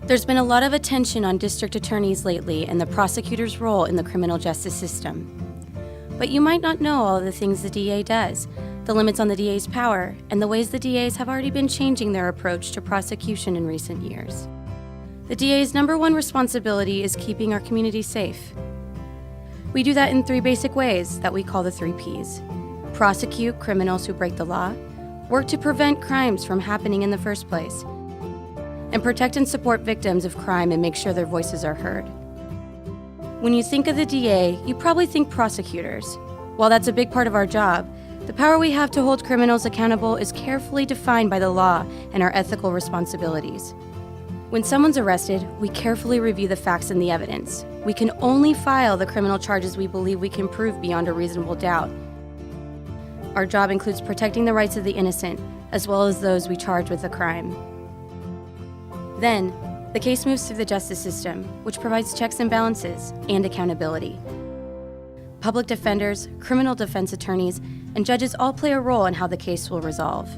There's been a lot of attention on district attorneys lately and the prosecutor's role in the criminal justice system. But you might not know all of the things the DA does, the limits on the DA's power, and the ways the DAs have already been changing their approach to prosecution in recent years. The DA's #1 responsibility is keeping our community safe. We do that in 3 basic ways that we call the 3 Ps. Prosecute criminals who break the law, work to prevent crimes from happening in the first place, and protect and support victims of crime and make sure their voices are heard. When you think of the DA, you probably think prosecutors. While that's a big part of our job, the power we have to hold criminals accountable is carefully defined by the law and our ethical responsibilities. When someone's arrested, we carefully review the facts and the evidence. We can only file the criminal charges we believe we can prove beyond a reasonable doubt. Our job includes protecting the rights of the innocent, as well as those we charge with a crime. Then, the case moves through the justice system, which provides checks and balances and accountability. Public defenders, criminal defense attorneys, and judges all play a role in how the case will resolve.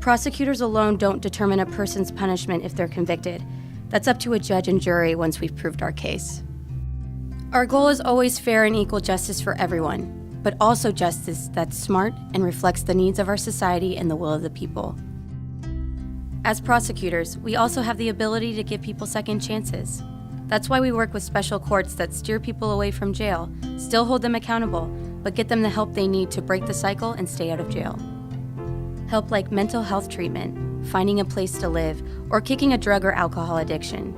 Prosecutors alone don't determine a person's punishment if they're convicted. That's up to a judge and jury once we've proved our case. Our goal is always fair and equal justice for everyone, but also justice that's smart and reflects the needs of our society and the will of the people. As prosecutors, we also have the ability to give people second chances. That's why we work with special courts that steer people away from jail, still hold them accountable, but get them the help they need to break the cycle and stay out of jail. Help like mental health treatment, finding a place to live, or kicking a drug or alcohol addiction.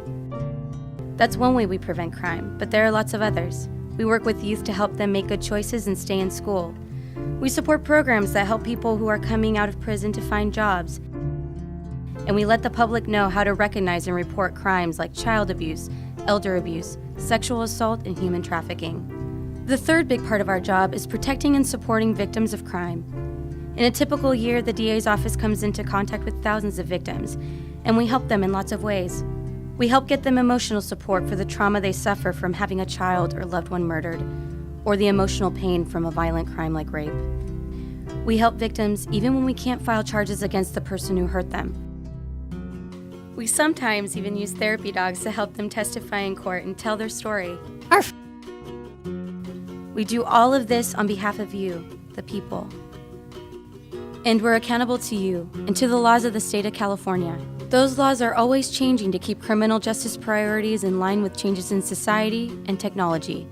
That's one way we prevent crime, but there are lots of others. We work with youth to help them make good choices and stay in school. We support programs that help people who are coming out of prison to find jobs. And we let the public know how to recognize and report crimes like child abuse, elder abuse, sexual assault, and human trafficking. The third big part of our job is protecting and supporting victims of crime. In a typical year, the DA's office comes into contact with thousands of victims, and we help them in lots of ways. We help get them emotional support for the trauma they suffer from having a child or loved one murdered, or the emotional pain from a violent crime like rape. We help victims even when we can't file charges against the person who hurt them. We sometimes even use therapy dogs to help them testify in court and tell their story. Arf! We do all of this on behalf of you, the people. And we're accountable to you and to the laws of the state of California. Those laws are always changing to keep criminal justice priorities in line with changes in society and technology.